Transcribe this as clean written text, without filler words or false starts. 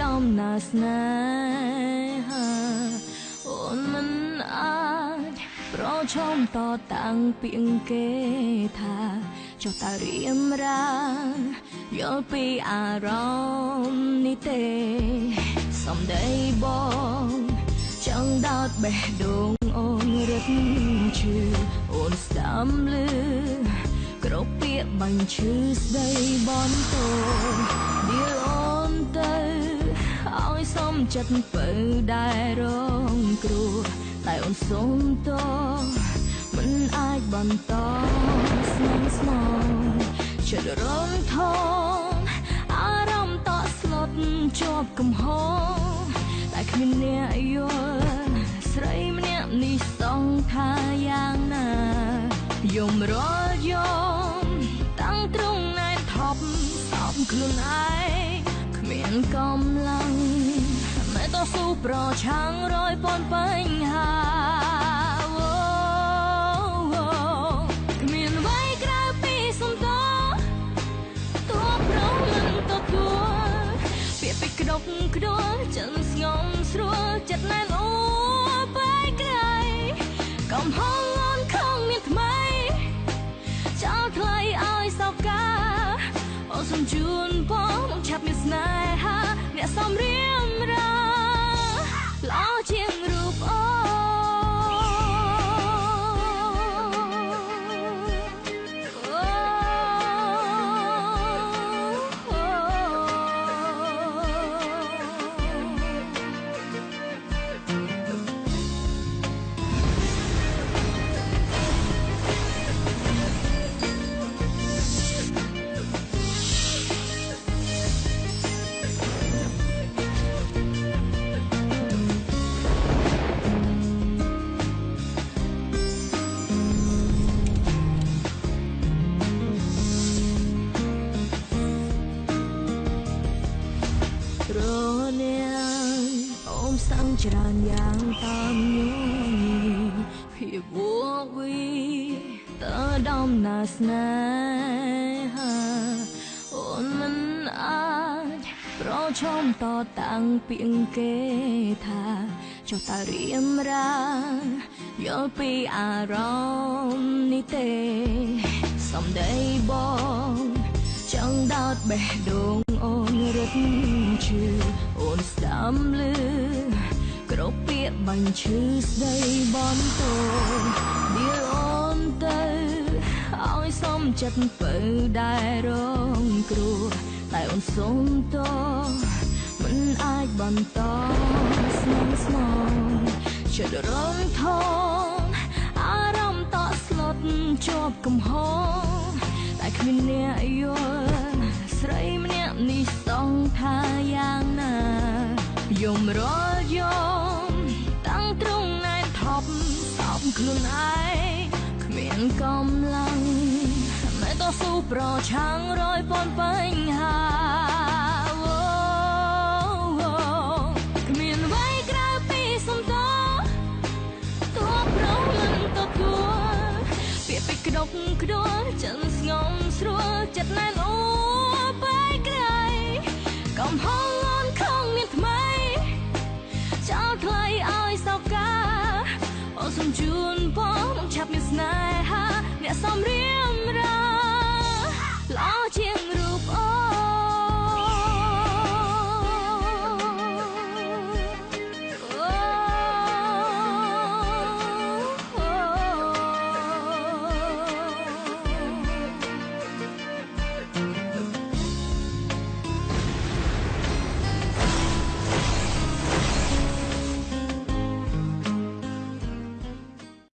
ដំណើរស្នេហាអូនមិនអាចប្រឈមតតាំងពីគេថាចុះតើរៀមរាយល់ពីអារម្មណ៍នេះទេសំដីបងចង់ដោតបេះដូងអូនរឹតឈឺអូនស្ដាំលឺគ្រប់ពាក្យបញ្ឈឺស្ដីបនតូឌីលអូនទៅឲ្យសំចិត្តពៅដែលរងគ្រោះតែអូនសុំតមិនអាចបន្តស្នងស្មងចិត្តរំថងអារម្មណ៍តក់ស្លុតជាប់កំហុសតែគ្មានអ្នកយល់ស្រីម្នាក់នេះសងថាយ៉ាងណាយំរាល់យំតាំងត្រង់ណែថប់សោកខ្លួនឯងគ្មានកម្លាំងតែតស៊ូប្រឆាំងរយប៉ុនបញ្ហាគ្មានអ្វីក្រៅពីសំតតួប្រងមិនទទួលពាក្យពេចន៍ក្តុកក្តួលចិនស្ងំស្រួលចិត្តណែនអូបែកក្រៃកំហុសអូនខំមានថ្មីចោលថ្លៃឲ្យសោកកាអូនសុំជូនបងមកឆាប់មានស្នេហាអ្នកសំរៀមរាល្អជាងរូបអូសាំងច្រើនយ៉ាងតាមញញភាពវក់វីតើដំណើរស្នេហាអូនមិនអាចប្រឈមតតាំងពីគេថាចុះតើរៀមរាយល់ពីអារម្មណ៍នេះទេសំដីបងចង់ដោតបេះដូងអូនរឹតឈឺអូនស្ដាំលឺគ្រប់ពាក្យបញ្ឈឺស្ដីបនតូឌីលអូនទៅឲ្យសំចិត្តពៅដែលរងគ្រោះតែអូនសុំតមិនអាចបន្តស្នងស្មងចិត្តរំថងអារម្មណ៍តក់ស្លុតជាប់កំហុសតែគ្មានអ្នកយល់ស្រីម្នាក់នេះសងថាយ៉ាងណាយំរាល់យំតាំងត្រង់ណែថប់សោកខ្លួនឯងគ្មានកម្លាំងតែតស៊ូប្រឆាំងរយប៉ុនបញ្ហាគ្មានអ្វីក្រៅពីសំតតួប្រងមិនទទួលពាក្យពេចន៍ក្តុកក្តួលចិនស្ងំស្រួលចិត្តណែនអូបែកក្រៃកំហុសអូនខំមានថ្មីចោលថ្លៃឲ្យសោកកាអូនសុំជូនបងមកឆាប់មានស្នេហាអ្នកសំ